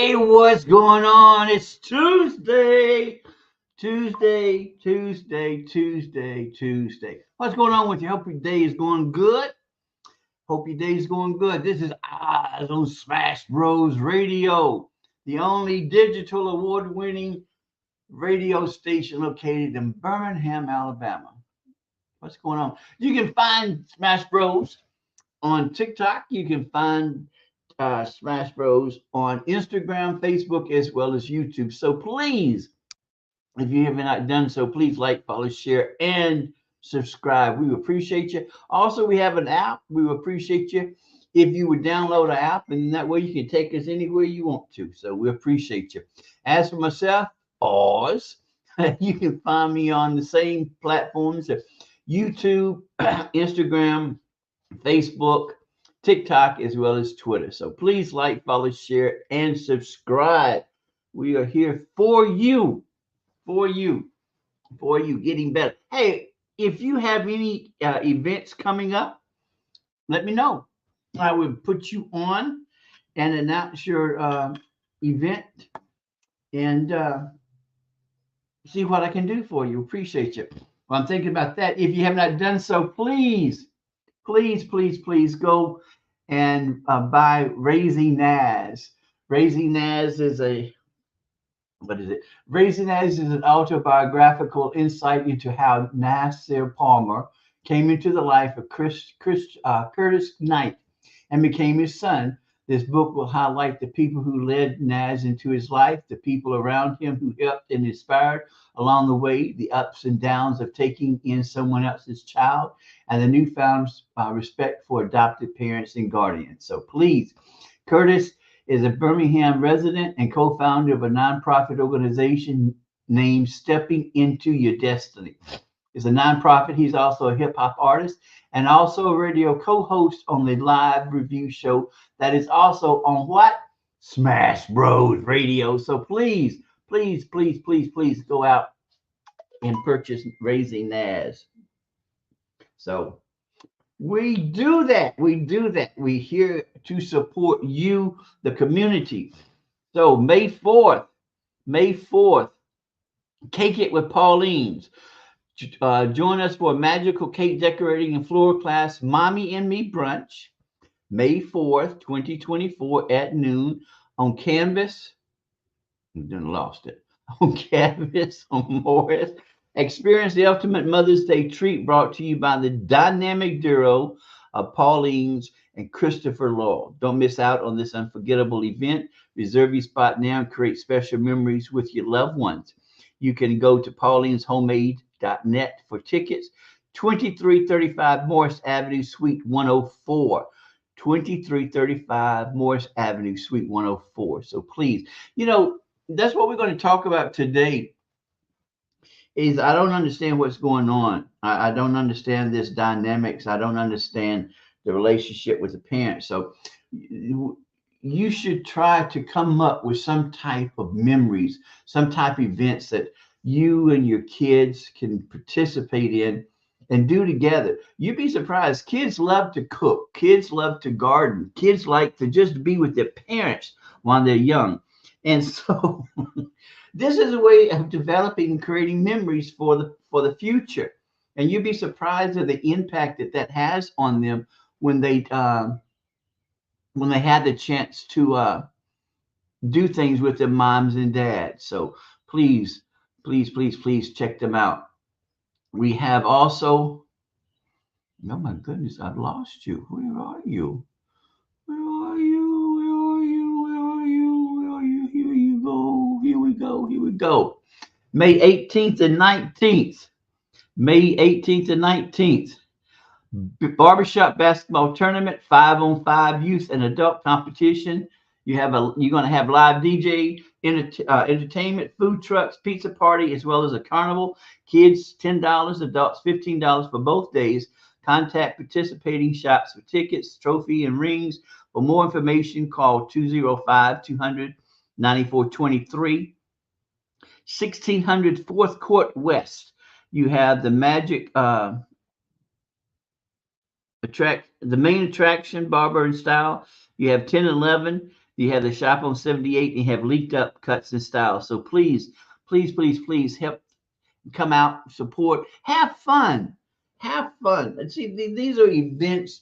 Hey, what's going on? It's Tuesday. Tuesday. What's going on with you? Hope your day is going good. Hope your day is going good. This is Oz on Smash Bros Radio, the only digital award-winning radio station located in Birmingham, Alabama. What's going on? You can find Smash Bros on TikTok. You can find Smash Bros on Instagram, Facebook, as well as YouTube. So please, if you have not done so, please like, follow, share, and subscribe. We appreciate you. Also, we have an app. We would appreciate you if you would download the app, and that way you can take us anywhere you want to. So we appreciate you. As for myself, Oz, you can find me on the same platforms: YouTube, Instagram, Facebook, TikTok, as well as Twitter. So please like, follow, share, and subscribe. We are here for you, for you, for you, getting better. Hey, if you have any events coming up, let me know. I will put you on and announce your event and see what I can do for you. Appreciate you. Well, I'm thinking about that. If you have not done so, please go and buy Raising Naz. Raising Naz is a what is it? Raising Naz is an autobiographical insight into how Nasir Palmer came into the life of Curtis Knight and became his son. This book will highlight the people who led Naz into his life, the people around him who helped and inspired along the way, the ups and downs of taking in someone else's child, and the newfound respect for adopted parents and guardians. So please, Curtis is a Birmingham resident and co-founder of a nonprofit organization named Stepping Into Your Destiny. He's a nonprofit. He's also a hip hop artist and also a radio co-host on the live review show that is also on what? Smash Bros Radio. So please go out and purchase Raising Naz. So we do that. We're here to support you, the community. So May 4th, Cake It with Pauline's. Join us for a magical cake decorating and floor class, Mommy and Me Brunch, May 4th, 2024 at noon on Canvas. I done lost it. On Canvas on Morris. Experience the ultimate Mother's Day treat brought to you by the dynamic duo of Pauline's and Christopher Law. Don't miss out on this unforgettable event. Reserve your spot now and create special memories with your loved ones. You can go to paulineshomemade.net for tickets. 2335 Morris Avenue, Suite 104. 2335 Morris Avenue, Suite 104. So please, that's what we're going to talk about today. Is I don't understand what's going on. I don't understand this dynamics. I don't understand the relationship with the parents. So you should try to come up with some type of memories, some type of events that you and your kids can participate in and do together. You'd be surprised. Kids love to cook. Kids love to garden. Kids like to just be with their parents while they're young. And so this is a way of developing and creating memories for the future. And you'd be surprised at the impact that has on them when they had the chance to do things with their moms and dads. So please check them out. We have also, oh my goodness, I've lost you. Where are you? Where are you? Where are you? Where are you? Where are you? Here you go. Here we go. May 18th and 19th. May 18th and 19th. Barbershop basketball tournament, 5-on-5 youth and adult competition. You're going to have live DJ, entertainment, food trucks, pizza party, as well as a carnival. Kids $10, adults $15 for both days. Contact participating shops for tickets, trophy, and rings. For more information, call 205-200-9423. 1600 4th Court West. You have the Magic the main attraction, Barber and Style. You have 1011 You have the shop on 78, and you have leaked up cuts and styles. So please, please, please, please help come out, support, have fun. Have fun. And see, these are events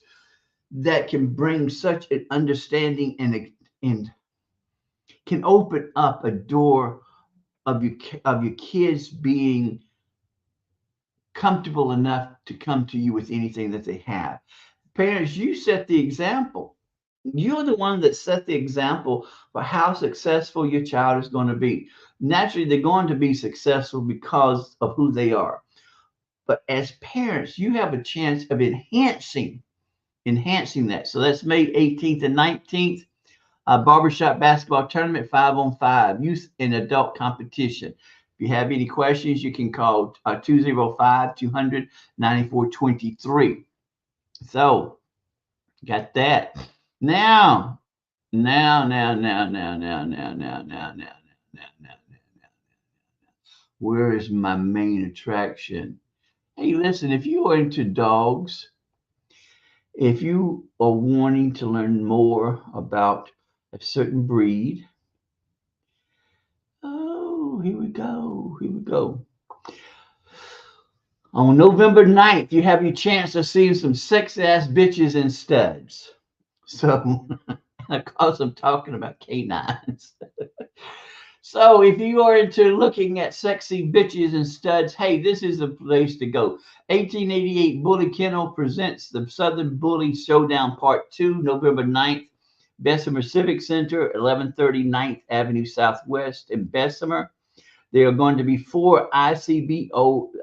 that can bring such an understanding and can open up a door of your kids being comfortable enough to come to you with anything that they have. Parents, you set the example. You're the one that set the example for how successful your child is going to be. Naturally, they're going to be successful because of who they are. But as parents, you have a chance of enhancing that. So that's May 18th and 19th. Barbershop basketball tournament, 5-on-5, youth and adult competition. If you have any questions, you can call 205-200-9423. So, got that. Now, where is my main attraction? Hey, listen, if you are into dogs, if you are wanting to learn more about a certain breed, oh, here we go. Here we go. On November 9th, you have your chance of seeing some sex ass bitches and studs. So, because I'm talking about canines. So, if you are into looking at sexy bitches and studs, hey, this is the place to go. 1888 Bully Kennel presents the Southern Bully Showdown Part 2, November 9th. Bessemer Civic Center, 1130 9th Avenue Southwest in Bessemer. There are going to be 4 ICBR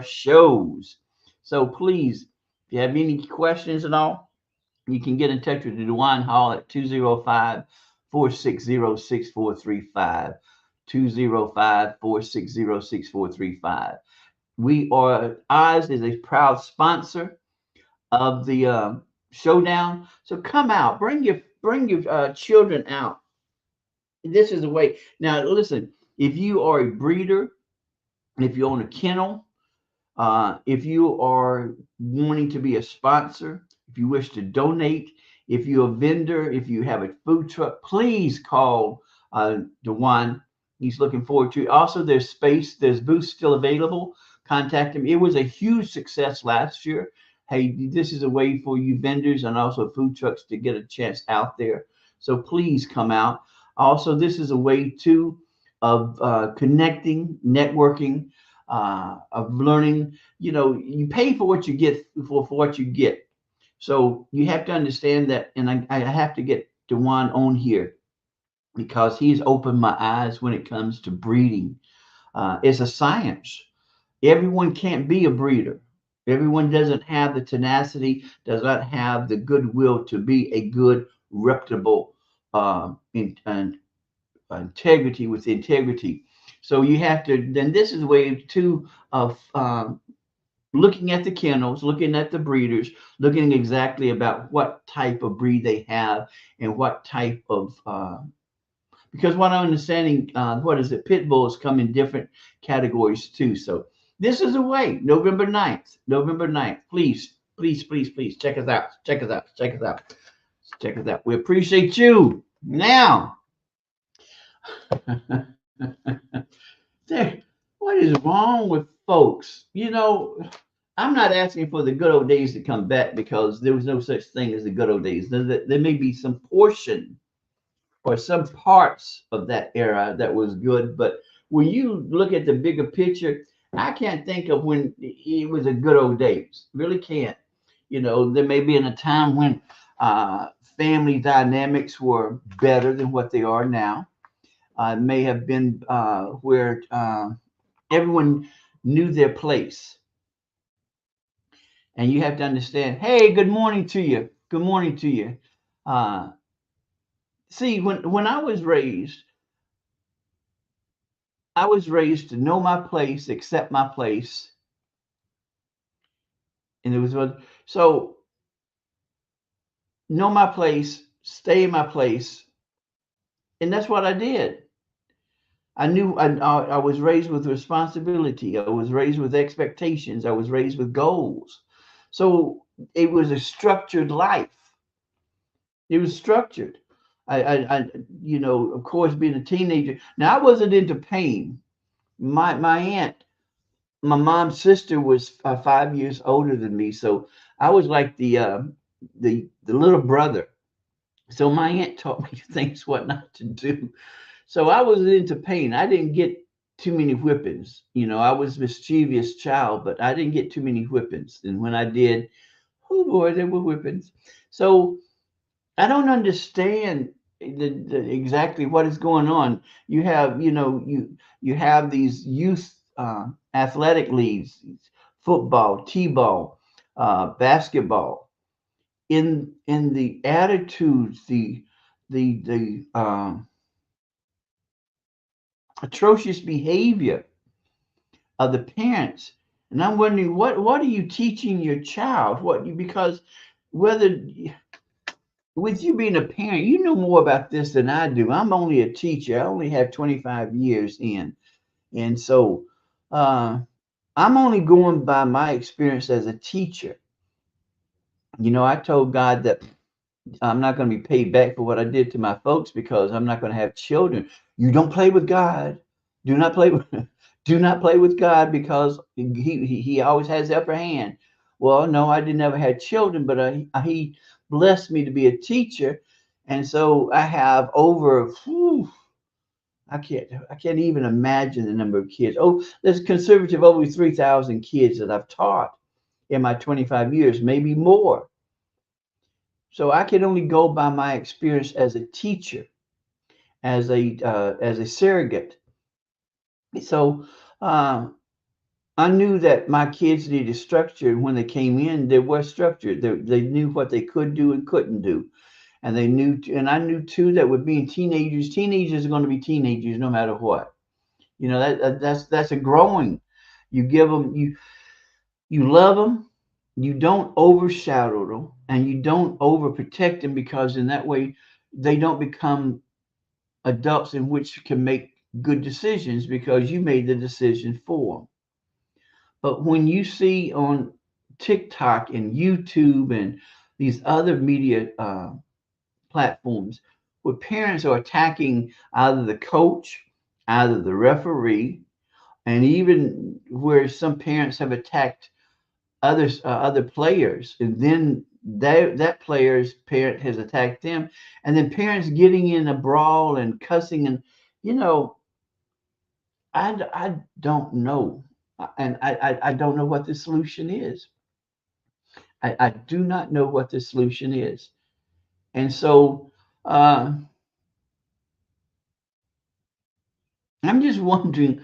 shows. So please, if you have any questions at all, you can get in touch with DeWine Hall at 205-460-6435. 205-460-6435. OZZz is a proud sponsor of the showdown. So come out, bring your children out. This is the way. Now, listen, if you are a breeder, if you own a kennel, if you are wanting to be a sponsor, if you wish to donate, if you're a vendor, if you have a food truck, please call DeWine. He's looking forward to it. Also, there's space, there's booths still available. Contact him. It was a huge success last year. Hey, this is a way for you vendors and also food trucks to get a chance out there. So please come out. Also, this is a way too of connecting, networking, of learning. You know, you pay for what you get for what you get. So you have to understand that, and I have to get DeWine on here because he's opened my eyes when it comes to breeding. It's a science. Everyone can't be a breeder. Everyone doesn't have the tenacity, does not have the goodwill to be a good, reputable integrity with integrity. So you have to, then this is a way too of looking at the kennels, looking at the breeders, looking exactly about what type of breed they have and what type of, because what I'm understanding, what is it, pit bulls come in different categories too. So this is a way, November 9th, please, please, please, please check us out, check us out, check us out, check us out. We appreciate you. Now, what is wrong with folks? You know, I'm not asking for the good old days to come back because there was no such thing as the good old days. There may be some portion or some parts of that era that was good, but when you look at the bigger picture, I can't think of when it was a good old days. Really can't. You know, there may be in a time when family dynamics were better than what they are now. May have been where everyone knew their place. And you have to understand, hey, good morning to you. Good morning to you. See, when I was raised to know my place, accept my place. And it was so know my place, stay in my place. And that's what I did. I knew I was raised with responsibility. I was raised with expectations. I was raised with goals. So it was a structured life. It was structured. Of course, being a teenager. Now, I wasn't into pain. My aunt, my mom's sister, was 5 years older than me, so I was like the little brother. So my aunt taught me things what not to do. So I wasn't into pain. I didn't get too many whippings. I was a mischievous child, but I didn't get too many whippings. And when I did, oh boy, there were whippings. So I don't understand exactly what is going on. You have, you have these youth athletic leagues, football, t-ball, basketball. In the attitudes, the atrocious behavior of the parents, and I'm wondering what are you teaching your child? Because whether with you being a parent, you know more about this than I do. I'm only a teacher. I only have 25 years in. And so I'm only going by my experience as a teacher. I told God that I'm not going to be paid back for what I did to my folks because I'm not going to have children. You don't play with God. Do not play with do not play with God because he always has the upper hand. Well, no, I didn't ever have children, but he blessed me to be a teacher, and so I have over. I can't even imagine the number of kids. Oh, there's conservative over 3,000 kids that I've taught in my 25 years, maybe more. So I can only go by my experience as a teacher, as a surrogate. So uh, I knew that my kids needed structure. When they came in, they were structured. They knew what they could do and couldn't do, and and I knew too that with being teenagers are going to be teenagers no matter what. That's a growing. You give them you love them, you don't overshadow them, and you don't overprotect them because in that way they don't become adults in which can make good decisions because you made the decision for them. But when you see on TikTok and YouTube and these other media platforms where parents are attacking either the coach, either the referee, and even where some parents have attacked other players, and then that player's parent has attacked them, and then parents getting in a brawl and cussing, and you know, I don't know, and I don't know what the solution is. I do not know what the solution is, and so uh, I'm just wondering.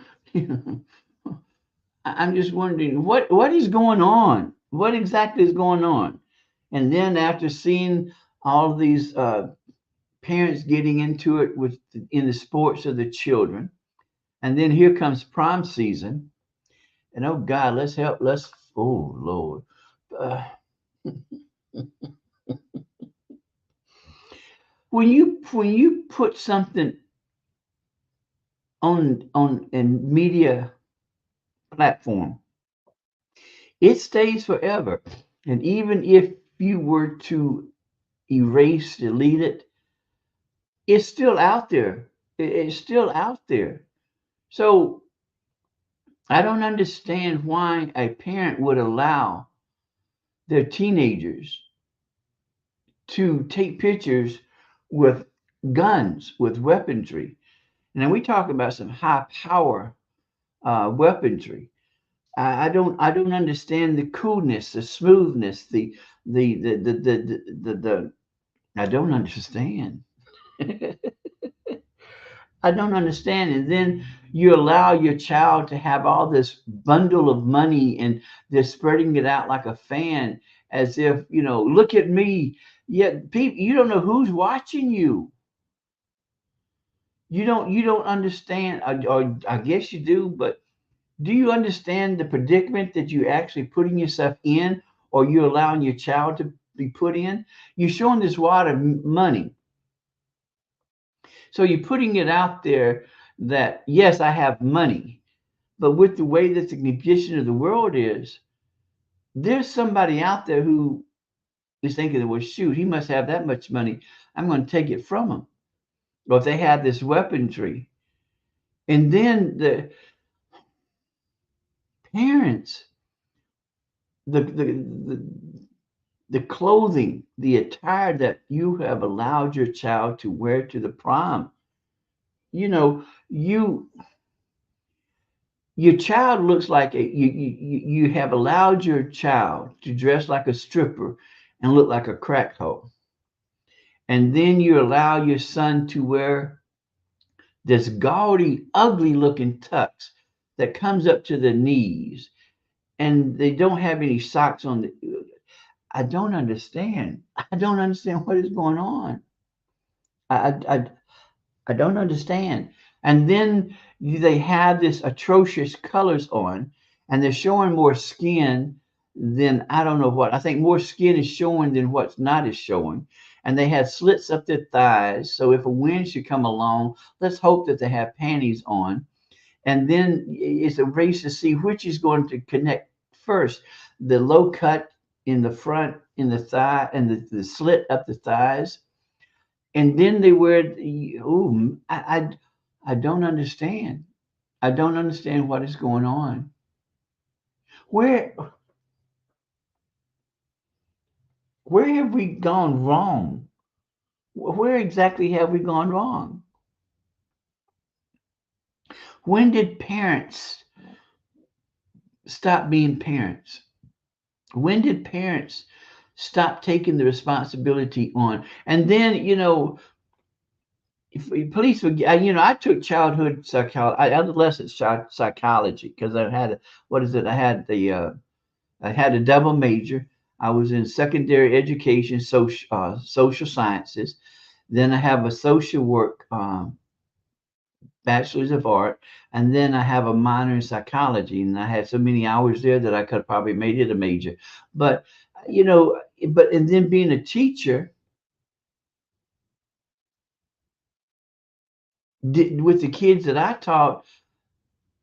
I'm just wondering what is going on. What exactly is going on? And then after seeing all of these parents getting into it in the sports of the children, and then here comes prom season, and oh God, let's help. Oh Lord, uh, when you put something on a media platform, it stays forever. And even if you were to delete it, it's still out there. It's still out there. So I don't understand why a parent would allow their teenagers to take pictures with guns, with weaponry. And then we talk about some high power weaponry. I don't understand the coolness, the smoothness, the I don't understand. I don't understand. And then you allow your child to have all this bundle of money and they're spreading it out like a fan as if, look at me. Yet people, you don't know who's watching you. You don't understand, or I guess you do, but do you understand the predicament that you're actually putting yourself in or you're allowing your child to be put in? You're showing this wad of money. So you're putting it out there that, yes, I have money. But with the way that the condition of the world is, there's somebody out there who is thinking, well, shoot, he must have that much money. I'm going to take it from him. or if they have this weaponry. And then the parents, the the clothing, the attire that you have allowed your child to wear to the prom. You know, your child looks like you have allowed your child to dress like a stripper and look like a crack hole. And then you allow your son to wear this gaudy, ugly looking tux that comes up to the knees, and they don't have any socks on the. I don't understand. I don't understand what is going on. I I don't understand. And then they have this atrocious colors on, and they're showing more skin than I don't know what. I think more skin is showing than what's not is showing. And they have slits up their thighs. So if a wind should come along, let's hope that they have panties on. And then it's a race to see which is going to connect first. The low cut in the front, in the thigh, and the slit up the thighs, and then they wear ooh, I don't understand. I don't understand what is going on. Where where have we gone wrong? Where exactly have we gone wrong? When did parents stop being parents? When did parents stop taking the responsibility on? And then, police would, I took childhood psychology, adolescent psychology, because I had, what is it? I had a double major. I was in secondary education, social sciences. Then I have a social work bachelor's of art, and then I have a minor in psychology. And I had so many hours there that I could have probably made it a major. But you know, and then being a teacher with the kids that I taught,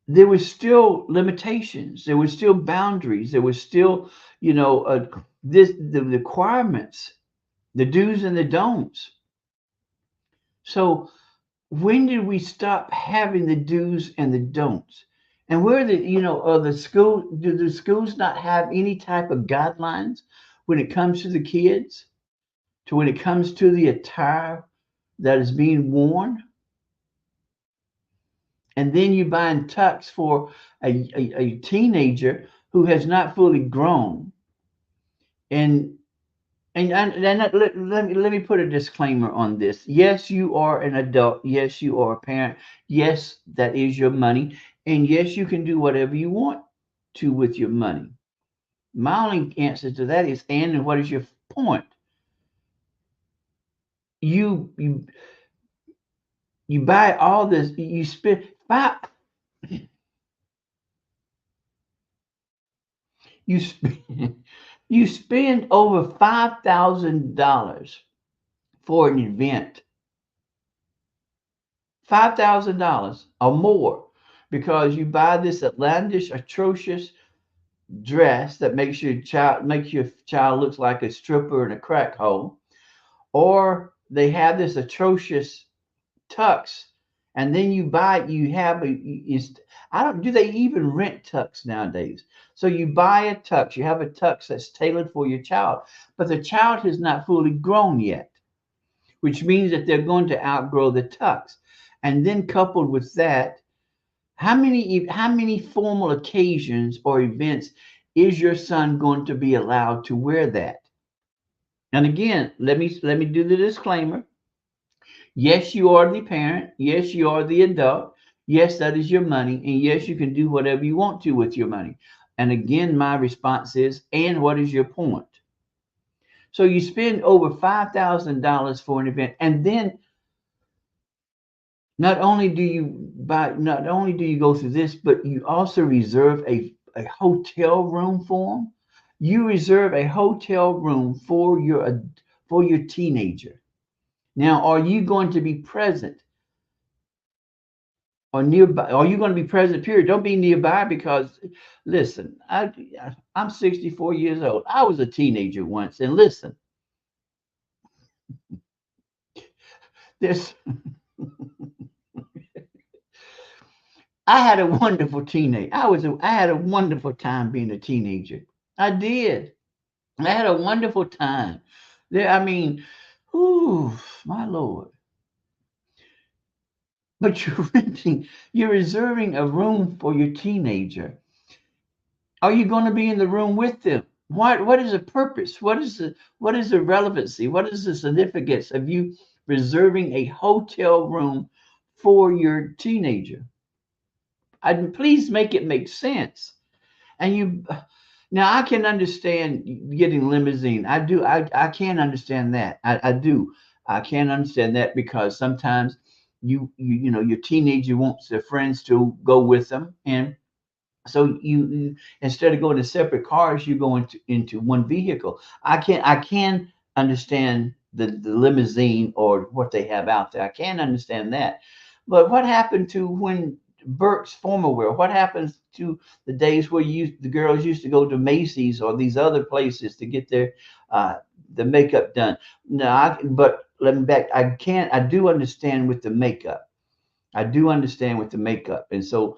there was still limitations. There were still boundaries. There was still, the requirements, the do's and the don'ts. So when did we stop having the do's and the don'ts? And where are the school? Do the schools not have any type of guidelines when it comes to the kids? To when it comes to the attire that is being worn? And then you buying tux for a teenager who has not fully grown. And let me put a disclaimer on this. Yes, you are an adult. Yes, you are a parent. Yes, that is your money. And yes, you can do whatever you want to with your money. My only answer to that is, and what is your point? You you you buy all this. You spend five. You spend you spend over $5,000 for an event, $5,000 or more, because you buy this outlandish, atrocious dress that makes your child looks like a stripper in a crack hole, or they have this atrocious tux, and then you have I don't do they even rent tux nowadays? So you buy a tux, you have a tux that's tailored for your child, but the child has not fully grown yet, which means that they're going to outgrow the tux. And then coupled with that, how many formal occasions or events is your son going to be allowed to wear that? And again, let me do the disclaimer. Yes, you are the parent. Yes, you are the adult. Yes, that is your money. And yes, you can do whatever you want to with your money. And again, my response is, and what is your point? So you spend over $5,000 for an event, and then not only do you go through this, but you also reserve a hotel room for them. You reserve a hotel room for your teenager. Now, are you going to be present or nearby? Are you going to be present? Period. Don't be nearby, because listen, I'm 64 years old. I was a teenager once, and listen, there's I had a wonderful teenage. I had a wonderful time being a teenager. I did. I had a wonderful time. There, I mean, ooh, my Lord. But you're renting, you're reserving a room for your teenager. Are you going to be in the room with them? What is the purpose? What is the relevancy? What is the significance of you reserving a hotel room for your teenager? Please make it make sense. And you now I can understand getting limousine. I can understand that. I do. I can understand that because sometimes your teenager wants their friends to go with them, and so instead of going to separate cars, you go into one vehicle. I can understand the limousine or what they have out there. I can understand that. But what happened to when Burke's former wear? What happens to the days where the girls used to go to Macy's or these other places to get their uh, the makeup done? No, but let me back. I do understand with the makeup. I do understand with the makeup. And so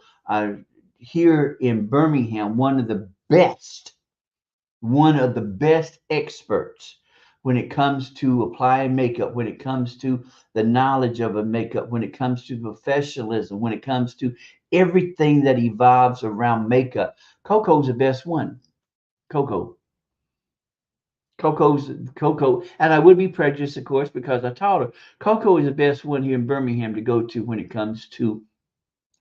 here in Birmingham, one of the best experts when it comes to applying makeup, when it comes to the knowledge of a makeup, when it comes to professionalism, when it comes to everything that evolves around makeup. Coco's the best one. Coco. Coco, and I would be prejudiced, of course, because I taught her. Coco is the best one here in Birmingham to go to when it comes to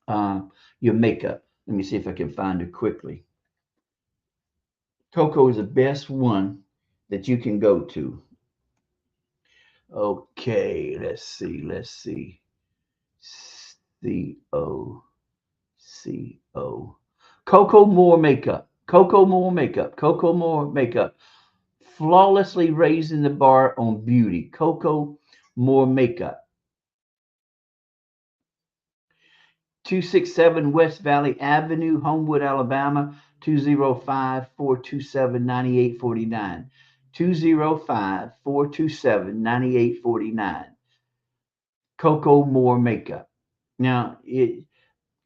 uh, your makeup. Let me see if I can find it quickly. Coco is the best one that you can go to. Okay, let's see. Let's see. COCO. Coco More Makeup. Coco More Makeup. Coco More Makeup. Flawlessly raising the bar on beauty. Coco More Makeup. 267 West Valley Avenue, Homewood, Alabama, 205-427-9849. 205-427-9849. Coco More Makeup. Now,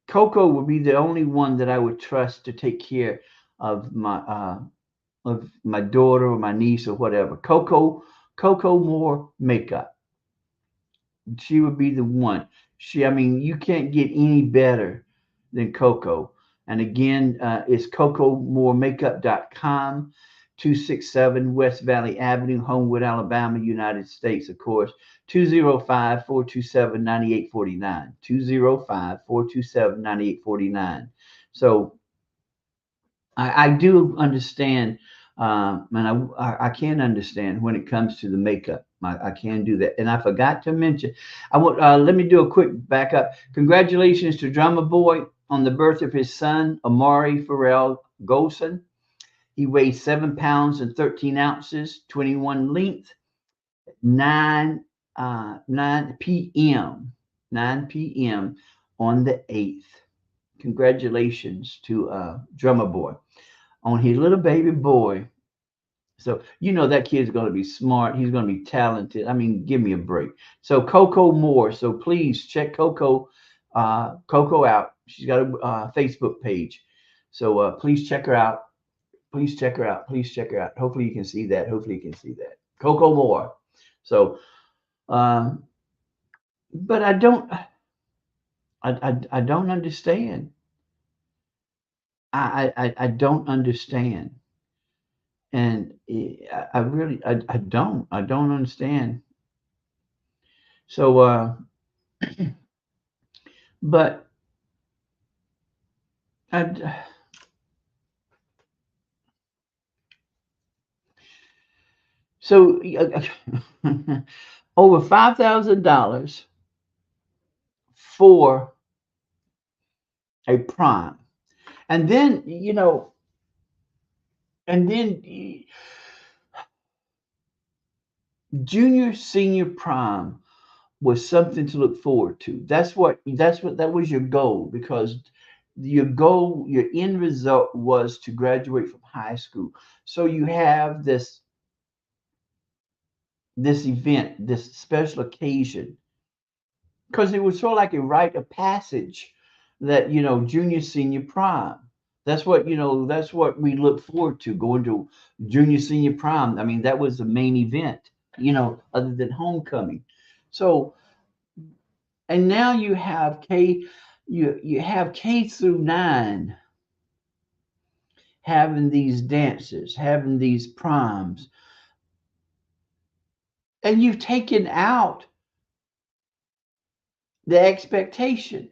Coco would be the only one that I would trust to take care of my daughter or my niece or whatever. Coco More Makeup. She would be the one. I mean, you can't get any better than Coco. And again, it's CocoMoreMakeup.com, 267 West Valley Avenue, Homewood, Alabama, United States, of course. 205-427-9849. 205-427-9849. So I do understand, and I can understand when it comes to the makeup. I can do that. And I forgot to mention, let me do a quick backup. Congratulations to Drummer Boy on the birth of his son, Amari Farrell Golson. He weighs 7 pounds and 13 ounces, 21 length, 9 p.m. 9 p.m. on the 8th. Congratulations to Drummer Boy on his little baby boy. So that kid's going to be smart. He's going to be talented. I mean, give me a break. So Coco Moore. So please check Coco out. She's got a Facebook page. So please check her out. Please check her out. Please check her out. Hopefully you can see that. Hopefully you can see that. Coco Moore. So, uh, but I don't understand. I don't understand. And I really I don't understand. So but I, so over $5,000 for a prime, and then and then junior senior prime was something to look forward to. That was your goal, because your end result was to graduate from high school. So you have this event, this special occasion because it was sort of like a rite of passage that, junior, senior prom. That's what, that's what we look forward to, going to junior, senior prom. I mean, that was the main event, other than homecoming. So, and now you have K through 9 having these dances, having these proms, and you've taken out the expectation.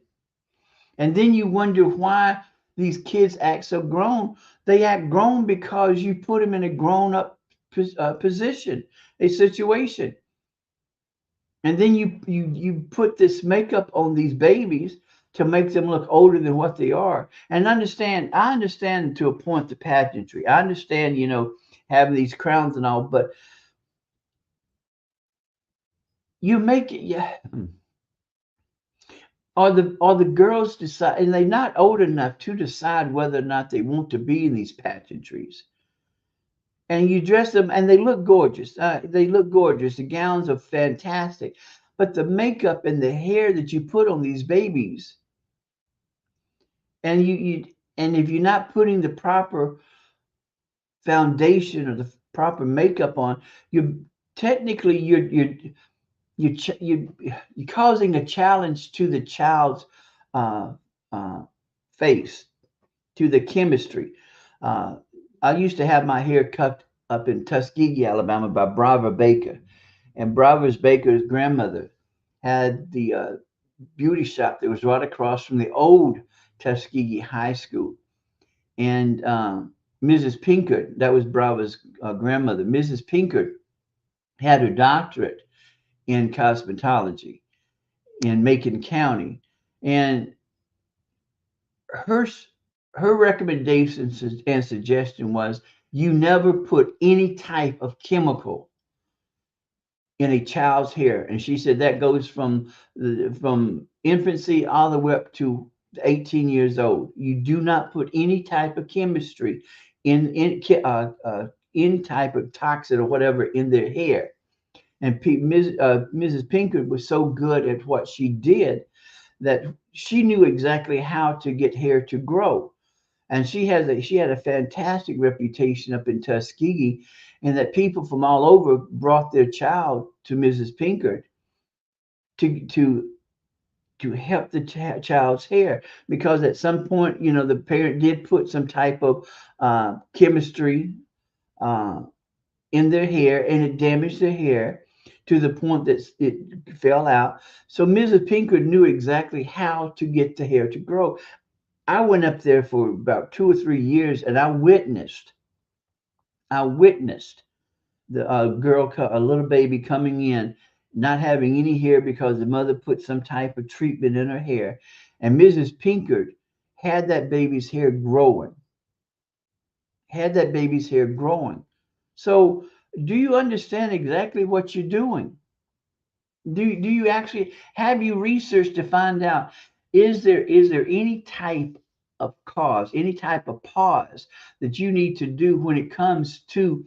And then you wonder why these kids act so grown. They act grown because you put them in a grown up position, a situation. And then you put this makeup on these babies to make them look older than what they are. And I understand to a point the pageantry. I understand, having these crowns and all, but you make it, yeah. Are the girls decide, and they're not old enough to decide whether or not they want to be in these pageantries. And you dress them, and they look gorgeous. They look gorgeous. The gowns are fantastic, but the makeup and the hair that you put on these babies, and if you're not putting the proper foundation or the proper makeup on, you technically you're causing a challenge to the child's uh, uh, face, to the chemistry. Uh, I used to have my hair cut up in Tuskegee, Alabama, by Brava Baker, and Brava's Baker's grandmother had the beauty shop that was right across from the old Tuskegee High School, and Mrs. Pinkert, that was Brava's grandmother. Mrs. Pinkert had her doctorate in cosmetology in Macon County, and her her recommendation and suggestion was you never put any type of chemical in a child's hair, and she said that goes from infancy all the way up to 18 years old. You do not put any type of chemistry in type of toxin or whatever in their hair. And Mrs. Pinkert was so good at what she did that she knew exactly how to get hair to grow. And she had a fantastic reputation up in Tuskegee, and that people from all over brought their child to Mrs. Pinkert to help the child's hair, because at some point, the parent did put some type of chemistry uh, in their hair, and it damaged their hair to the point that it fell out. So Mrs. Pinkert knew exactly how to get the hair to grow. I went up there for about 2 or 3 years, and I witnessed the girl, a little baby coming in, not having any hair because the mother put some type of treatment in her hair, and Mrs. Pinkert had that baby's hair growing, had that baby's hair growing. So, do you understand exactly what you're doing? Do you actually have you researched to find out, is there any type of cause, any type of pause that you need to do when it comes to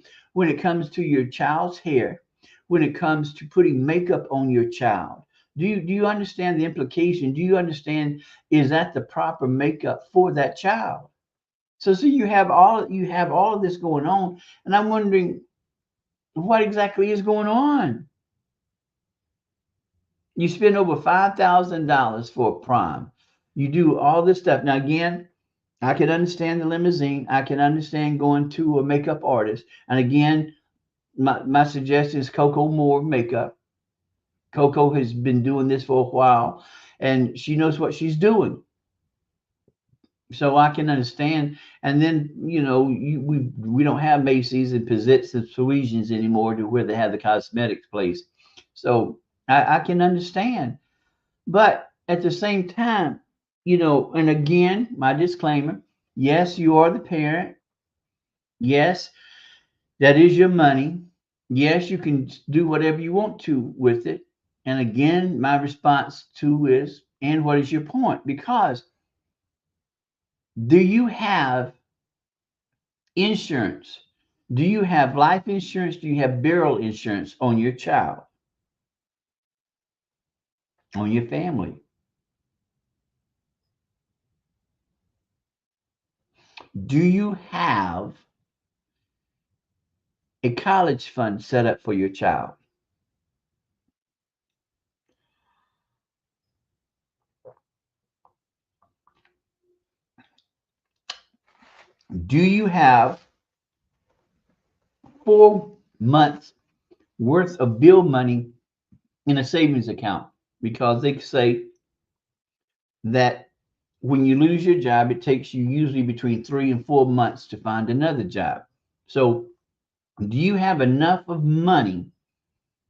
your child's hair, when it comes to putting makeup on your child? Do you understand the implication? Do you understand, is that the proper makeup for that child? So you have all of this going on, and I'm wondering what exactly is going on. You spend over $5,000 for a prom. You do all this stuff. Now, again, I can understand the limousine. I can understand going to a makeup artist. And again, my suggestion is Coco Moore makeup. Coco has been doing this for a while, and she knows what she's doing. So I can understand. And then, we don't have Macy's and Pizzitz and Parisians anymore, to where they have the cosmetics place. So I can understand. But at the same time, and again, my disclaimer, yes, you are the parent. Yes, that is your money. Yes, you can do whatever you want to with it. And again, my response to is, and what is your point? Because do you have insurance? Do you have life insurance? Do you have burial insurance on your child? on your family? Do you have a college fund set up for your child? Do you have 4 months worth of bill money in a savings account? Because they say that when you lose your job, it takes you usually between 3 and 4 months to find another job. So, do you have enough of money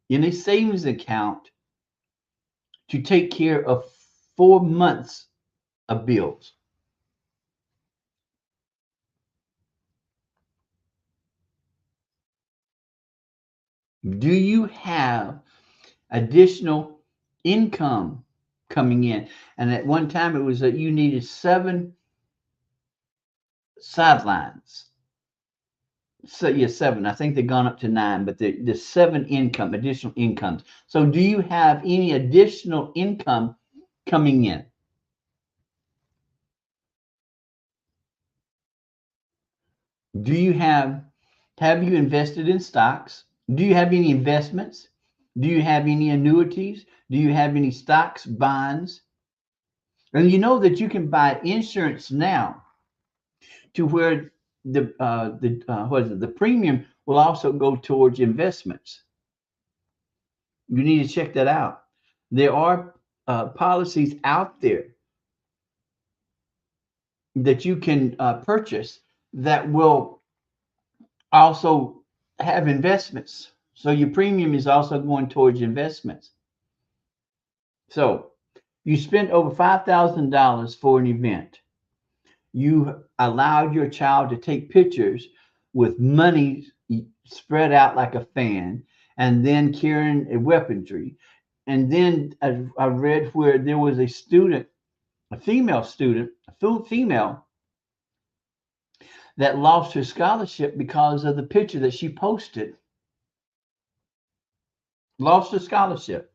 in a savings account to take care of 4 months of bills? Do you have additional income coming in? And at one time, it was that you needed 7 sidelines. So yeah, 7. I think they've gone up to 9, but the 7 additional incomes. So do you have any additional income coming in? Do you have you invested in stocks? Do you have any investments? Do you have any annuities? Do you have any stocks, bonds? And you know that you can buy insurance now to where the what is it? The premium will also go towards investments. You need to check that out. There are policies out there that you can purchase that will also have investments. So your premium is also going towards investments. So you spent over $5,000 for an event. You allowed your child to take pictures with money spread out like a fan, and then carrying a weaponry. And then I read where there was a student, a female student, a female that lost her scholarship because of the picture that she posted. Lost her scholarship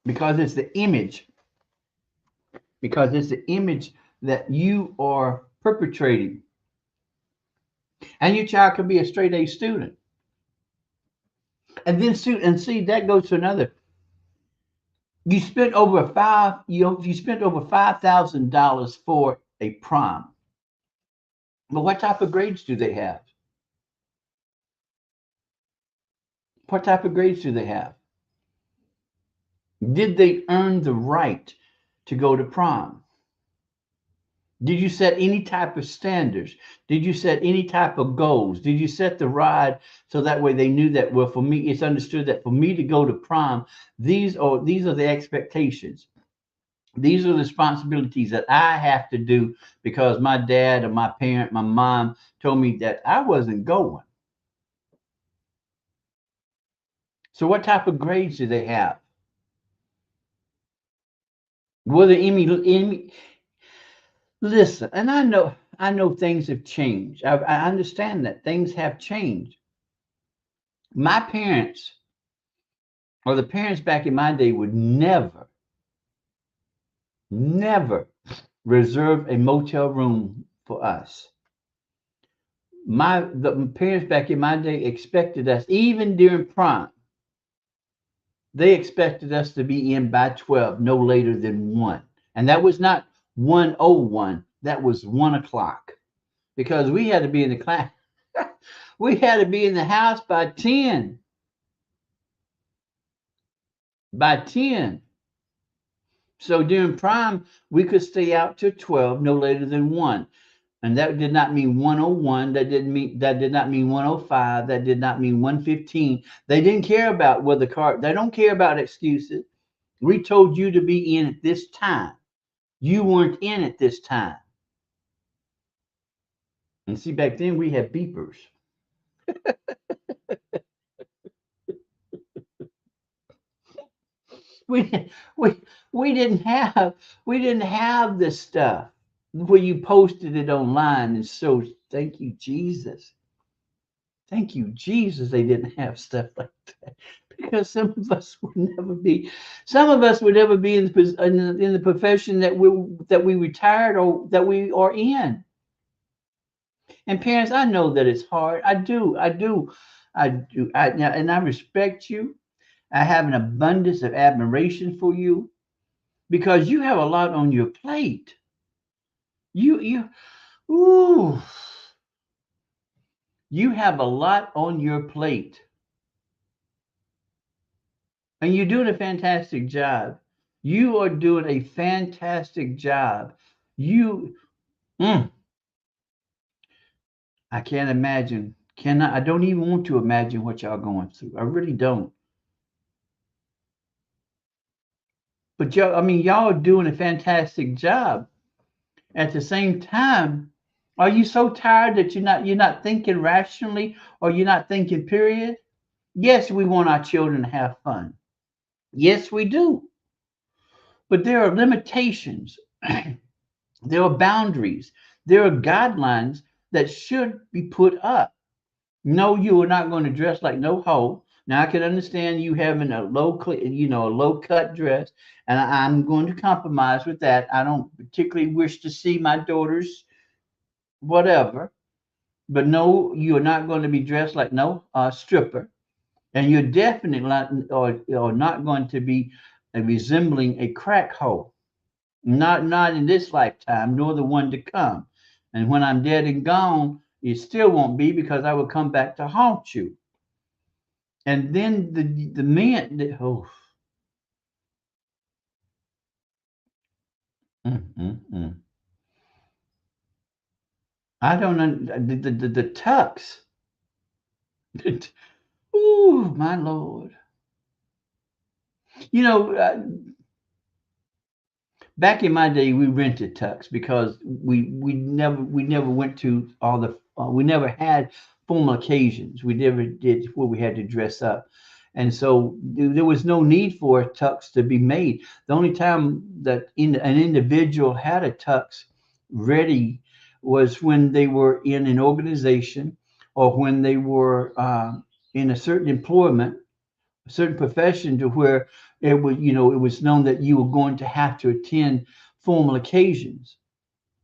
because it's the image, because it's the image that you are perpetrating. And your child could be a straight A student. And then see that goes to another. You spent over $5,000 for a prom. But what type of grades do they have? What type of grades do they have? Did they earn the right to go to prom? Did you set any type of standards? Did you set any type of goals? Did you set the ride so that way they knew that, well, for me, it's understood that for me to go to prom, these are the expectations. These are the responsibilities that I have to do because my dad or my parent, my mom told me that I wasn't going. So what type of grades do they have? Were there any listen, and I know things have changed. I understand that things have changed. My parents or the parents back in my day would never reserve a motel room for us. The parents back in my day expected us, even during prime, they expected us to be in by 12, no later than 1. And that was not 1:01, that was 1 o'clock. Because we had to be in the class. We had to be in the house by 10. By 10. So during prime, we could stay out till 12, no later than 1. And that did not mean 1:01. That did not mean 1:05. That did not mean 1:15. They didn't care about whether they don't care about excuses. We told you to be in at this time. You weren't in at this time. And see, back then we had beepers. We we we didn't have this stuff where you posted it online. And so thank you, Jesus. Thank you, Jesus, they didn't have stuff like that. Because some of us would never be in in the profession that we retired or that we are in. And parents, I know that it's hard. And I respect you. I have an abundance of admiration for you because you have a lot on your plate. You, ooh, you have a lot on your plate, and you're doing a fantastic job. You are doing a fantastic job. You, mm, I can't imagine. Cannot. I don't even want to imagine what y'all going through. I really don't. But y'all, I mean, y'all are doing a fantastic job. At the same time, are you so tired that you're not thinking rationally or you're not thinking period? Yes, we want our children to have fun. Yes, we do. But there are limitations. There are boundaries. There are guidelines that should be put up. No, you are not going to dress like no hoe. Now I can understand you having a a low cut dress, and I'm going to compromise with that. I don't particularly wish to see my daughters whatever, but no, you're not going to be dressed like no stripper, and you're definitely not or not going to be resembling a crack hoe. Not in this lifetime, nor the one to come. And when I'm dead and gone, it still won't be because I will come back to haunt you. And then the men, oh, mm. I don't the tux. Ooh, my lord. You know, back in my day, we rented tux because we never went to all the we never had formal occasions. We never did where we had to dress up, and so there was no need for a tux to be made. The only time that an individual had a tux ready was when they were in an organization or when they were in a certain employment, a certain profession, to where it was known that you were going to have to attend formal occasions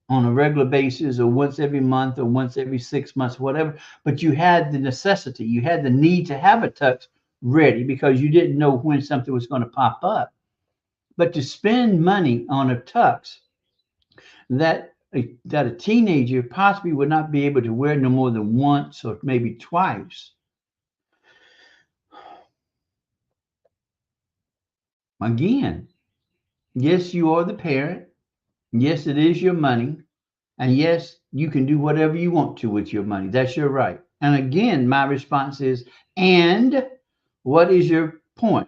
on a regular basis or once every month or once every 6 months, whatever. But you had the necessity, you had the need to have a tux ready because you didn't know when something was going to pop up. But to spend money on a tux that a teenager possibly would not be able to wear no more than once or maybe twice. Again, yes, you are the parent. Yes, it is your money. And yes, you can do whatever you want to with your money. That's your right. And again, my response is, and what is your point?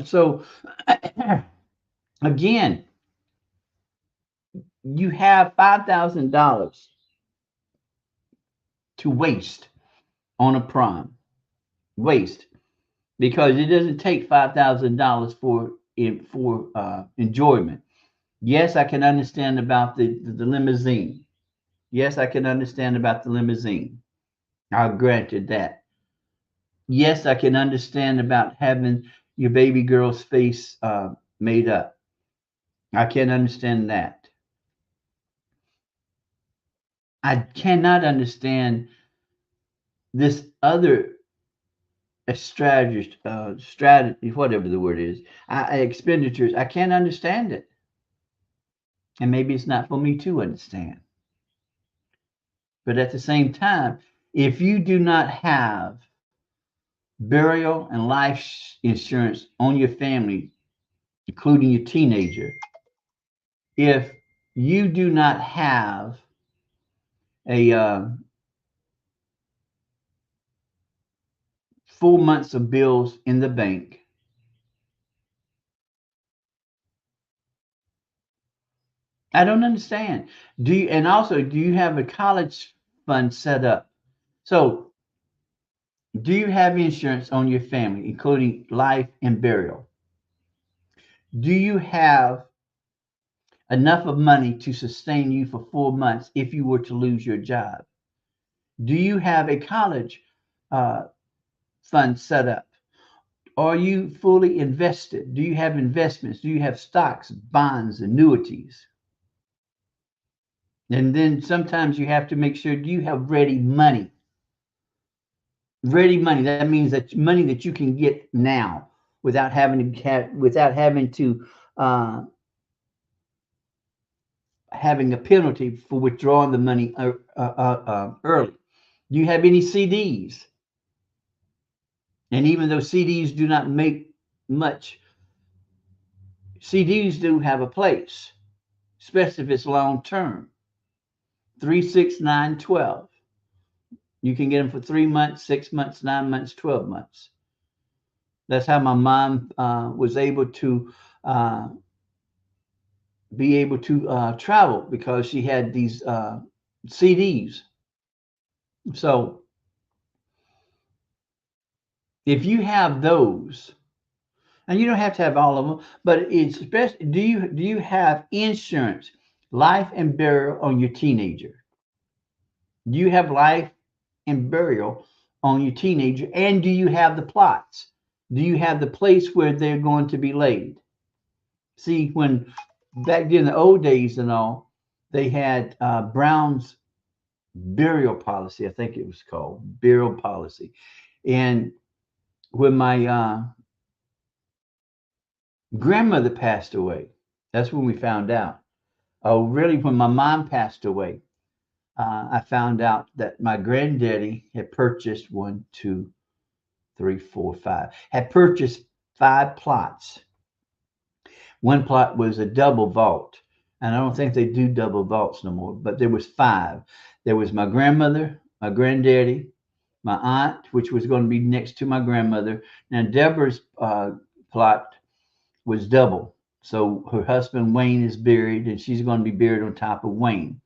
So, again, you have $5,000 to waste on a prom. Waste. Because it doesn't take $5,000 for enjoyment. Yes, I can understand about the limousine. Yes, I can understand about the limousine. I'll grant you that. Yes, I can understand about having your baby girl's face made up. I can understand that. I cannot understand this other strategy, whatever the word is, expenditures. I can't understand it. And maybe it's not for me to understand. But at the same time, if you do not have burial and life insurance on your family, including your teenager, if you do not have a 4 months of bills in the bank, I don't understand. And also, do you have a college fund set up? So, do you have insurance on your family, including life and burial? Do you have enough of money to sustain you for 4 months if you were to lose your job? Do you have a college uh, fund set up? Are you fully invested? Do you have investments? Do you have stocks, bonds, annuities? And then sometimes you have to make sure, do you have ready money? Ready money. That means that money that you can get now without having to having a penalty for withdrawing the money early. Do you have any CDs? And even though CDs do not make much, CDs do have a place, especially if it's long term. 3, 6, 9, 12. You can get them for 3 months, 6 months, 9 months, 12 months. That's how my mom was able to be able to travel, because she had these CDs. So if you have those, and you don't have to have all of them, but it's best. Do you have insurance, life and burial on your teenager? Do you have life and burial on your teenager? And do you have the plots? Do you have the place where they're going to be laid? See, when back in the old days and all, they had Brown's burial policy. I think it was called burial policy. And when my grandmother passed away, that's when we found out. Oh, really? When my mom passed away, I found out that my granddaddy had purchased one, two, three, four, five, had purchased 5 plots. One plot was a double vault, and I don't think they do double vaults no more, but there was 5. There was my grandmother, my granddaddy, my aunt, which was going to be next to my grandmother. Now, Deborah's plot was double. So her husband, Wayne, is buried, and she's going to be buried on top of Wayne.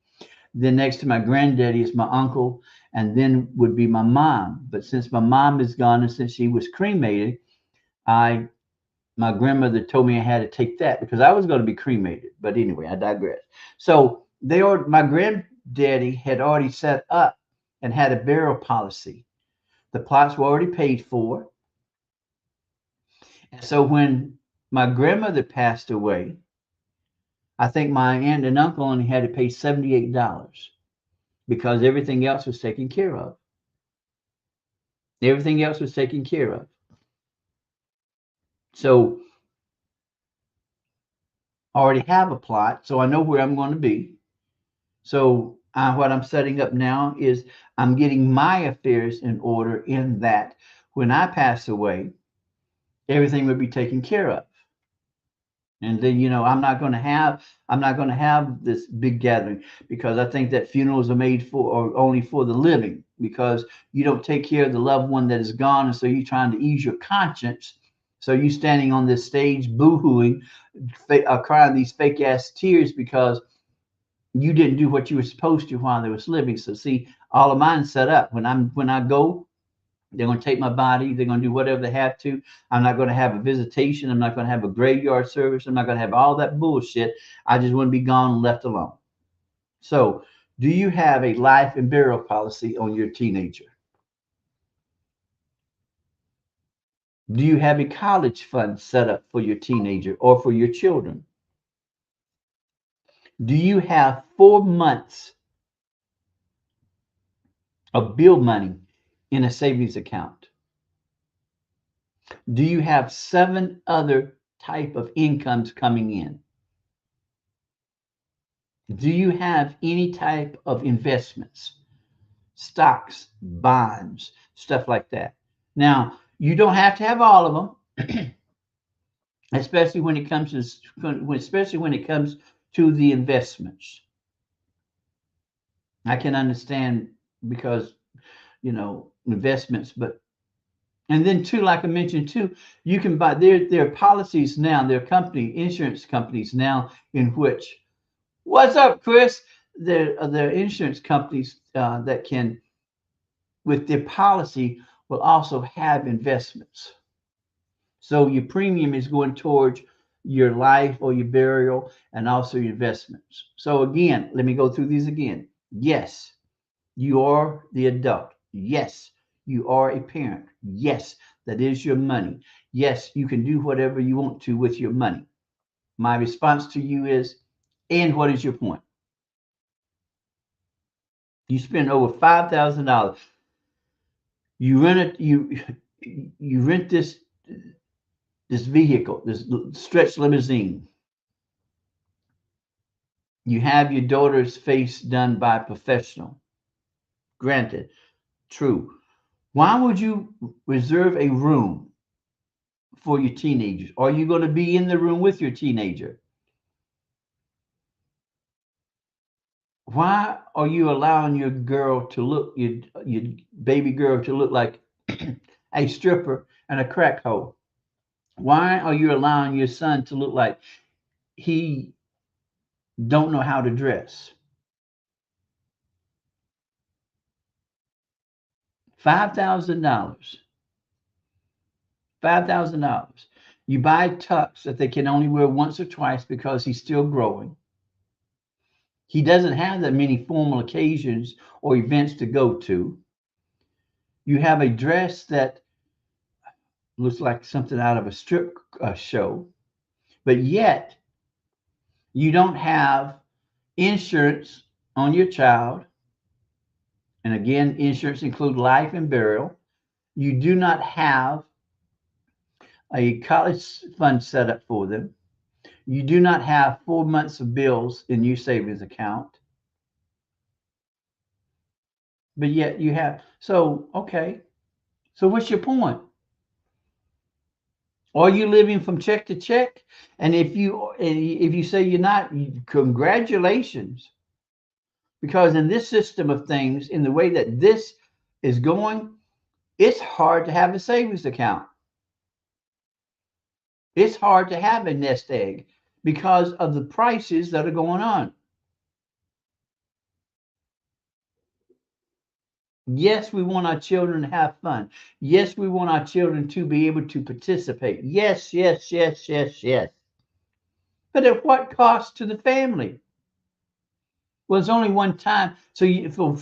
Then next to my granddaddy is my uncle, and then would be my mom. But since my mom is gone and since she was cremated, my grandmother told me I had to take that because I was going to be cremated. But anyway, I digress. So my granddaddy had already set up and had a burial policy. The plots were already paid for. And so when my grandmother passed away, I think my aunt and uncle only had to pay $78 because everything else was taken care of. Everything else was taken care of. So I already have a plot, so I know where I'm going to be. So what I'm setting up now is I'm getting my affairs in order, in that when I pass away, everything would be taken care of. And then, I'm not going to have this big gathering, because I think that funerals are made for, or only for the living, because you don't take care of the loved one that is gone. And so you're trying to ease your conscience. So you standing on this stage boo-hooing, crying these fake ass tears because you didn't do what you were supposed to while they was living. So see, all of mine set up. When I go, they're going to take my body. They're going to do whatever they have to. I'm not going to have a visitation. I'm not going to have a graveyard service. I'm not going to have all that bullshit. I just want to be gone and left alone. So, do you have a life and burial policy on your teenager? Do you have a college fund set up for your teenager or for your children? Do you have 4 months of bill money in a savings account? Do you have 7 other type of incomes coming in? Do you have any type of investments, stocks, bonds, stuff like that? Now, you don't have to have all of them, especially when it comes to the investments. I can understand, because investments, but and then too, like I mentioned too, you can buy there are policies now, there are insurance companies now in which, what's up, Chris? There are insurance companies that can, with their policy, will also have investments. So your premium is going towards your life or your burial, and also your investments. So again, let me go through these again. Yes, you are the adult. Yes, you are a parent. Yes, that is your money. Yes, you can do whatever you want to with your money. My response to you is, and what is your point? You spend over $5,000. You rent it. You rent this vehicle, this stretch limousine. You have your daughter's face done by a professional. Granted, true. Why would you reserve a room for your teenagers? Are you going to be in the room with your teenager? Why are you allowing your girl to look, your baby girl to look like a stripper and a crack hole? Why are you allowing your son to look like he don't know how to dress? $5,000. $5,000. You buy tux that they can only wear once or twice because he's still growing. He doesn't have that many formal occasions or events to go to. You have a dress that looks like something out of a strip show, but yet you don't have insurance on your child. And again, insurance include life and burial. You do not have a college fund set up for them. You do not have 4 months of bills in your savings account, but yet you have. So, okay. So, what's your point? Are you living from check to check? And if you say you're not, congratulations, because in this system of things, in the way that this is going, it's hard to have a savings account. It's hard to have a nest egg because of the prices that are going on. Yes, we want our children to have fun. Yes, we want our children to be able to participate. Yes, yes, yes, yes, yes. But at what cost to the family? Well, it's only one time. So for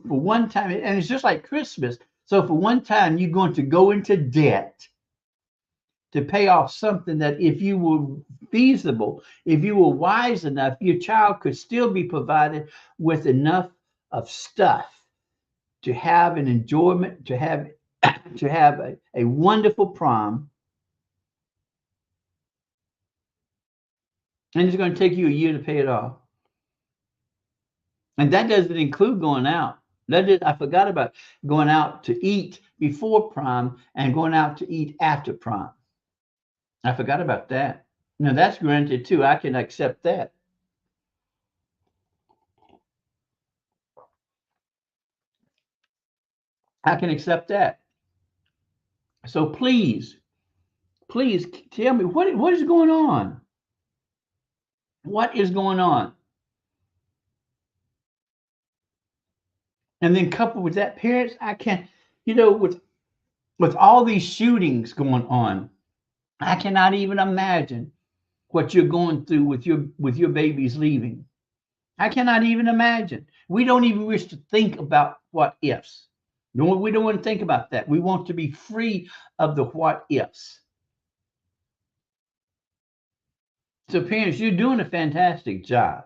one time, and it's just like Christmas. So for one time, you're going to go into debt to pay off something that if you were feasible, if you were wise enough, your child could still be provided with enough of stuff to have an enjoyment, to have a wonderful prom, and it's going to take you a year to pay it off. And that doesn't include going out. I forgot about going out to eat before prom and going out to eat after prom. I forgot about that. Now that's granted too. I can accept that. I can accept that. So please tell me what is going on. What is going on? And then coupled with that, parents, I can't. With all these shootings going on, I cannot even imagine what you're going through with your babies leaving. I cannot even imagine. We don't even wish to think about what ifs. No, we don't want to think about that. We want to be free of the what ifs. So, parents, you're doing a fantastic job.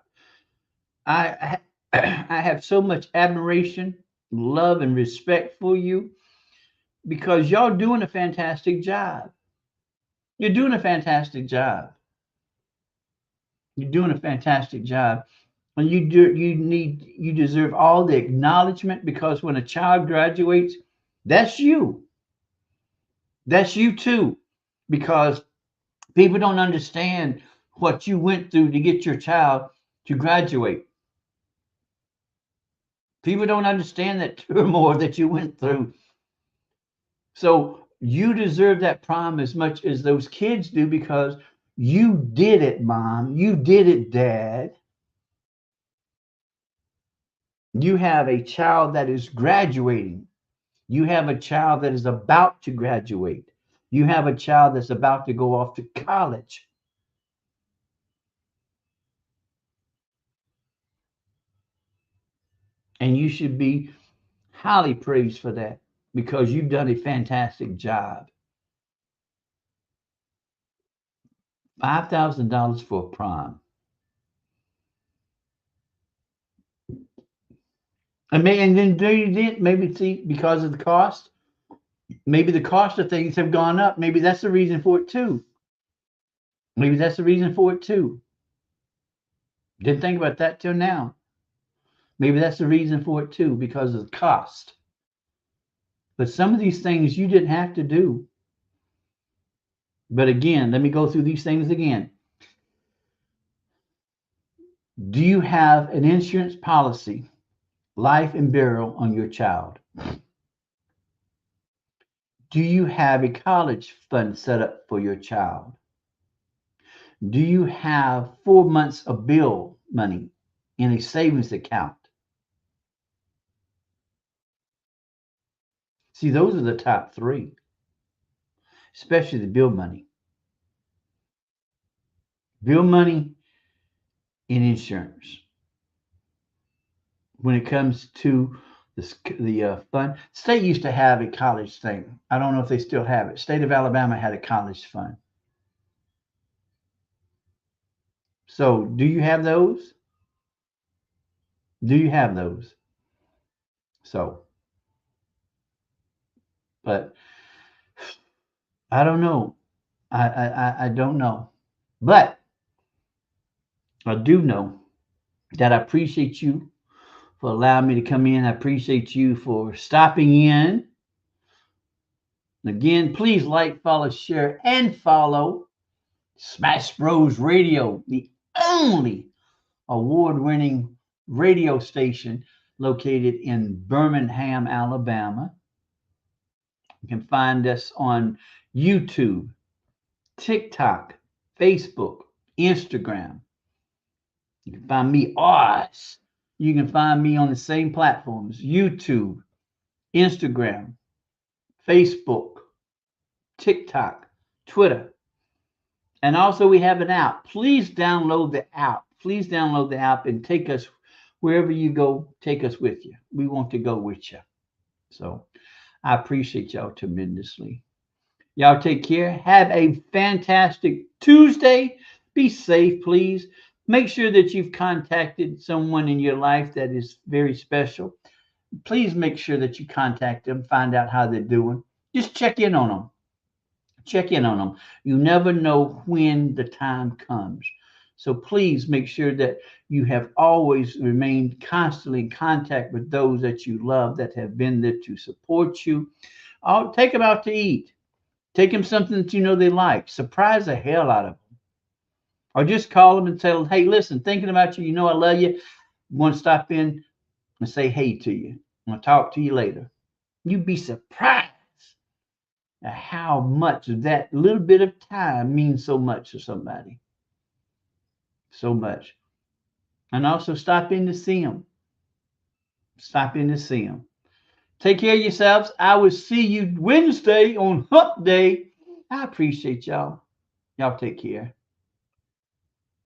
I I have so much admiration, love, and respect for you because y'all doing a fantastic job. You're doing a fantastic job. You're doing a fantastic job. And you deserve all the acknowledgement because when a child graduates, that's you. That's you too. Because people don't understand what you went through to get your child to graduate. People don't understand that turmoil that you went through. So you deserve that prom as much as those kids do because you did it, mom. You did it, dad. You have a child that is graduating. You have a child that is about to graduate. You have a child that's about to go off to college. And you should be highly praised for that because you've done a fantastic job. $5,000 for prom. And then do you then maybe see because of the cost? Maybe the cost of things have gone up. Maybe that's the reason for it too. Maybe that's the reason for it too. Didn't think about that till now. Maybe that's the reason for it too, because of the cost. But some of these things you didn't have to do. But again, let me go through these things again. Do you have an insurance policy, life and burial, on your child? Do you have a college fund set up for your child? Do you have 4 months of bill money in a savings account? See, those are the top three, especially the bill money. Bill money and insurance. When it comes to the fund, state used to have a college thing. I don't know if they still have it. State of Alabama had a college fund. So, do you have those? Do you have those? So, but I don't know. I don't know. But I do know that I appreciate you for allowing me to come in. I appreciate you for stopping in. Again, please like, follow, share, and follow Smash Bros Radio, the only award-winning radio station located in Birmingham, Alabama. You can find us on YouTube, TikTok, Facebook, Instagram. You can find me, OZZz. You can find me on the same platforms, YouTube, Instagram, Facebook, TikTok, Twitter. And also we have an app. Please download the app. Please download the app and take us wherever you go. Take us with you. We want to go with you. So I appreciate y'all tremendously. Y'all take care. Have a fantastic Tuesday. Be safe, please. Make sure that you've contacted someone in your life that is very special. Please make sure that you contact them, find out how they're doing. Just check in on them. Check in on them. You never know when the time comes. So please make sure that you have always remained constantly in contact with those that you love that have been there to support you. Take them out to eat. Take them something that you know they like. Surprise the hell out of them. Or just call them and tell them, hey, listen, thinking about you. You know I love you. Want to stop in and say hey to you. I'm going to talk to you later. You'd be surprised at how much that little bit of time means so much to somebody. So much. And also stop in to see them. Stop in to see them. Take care of yourselves. I will see you Wednesday on Hump Day. I appreciate y'all. Y'all take care.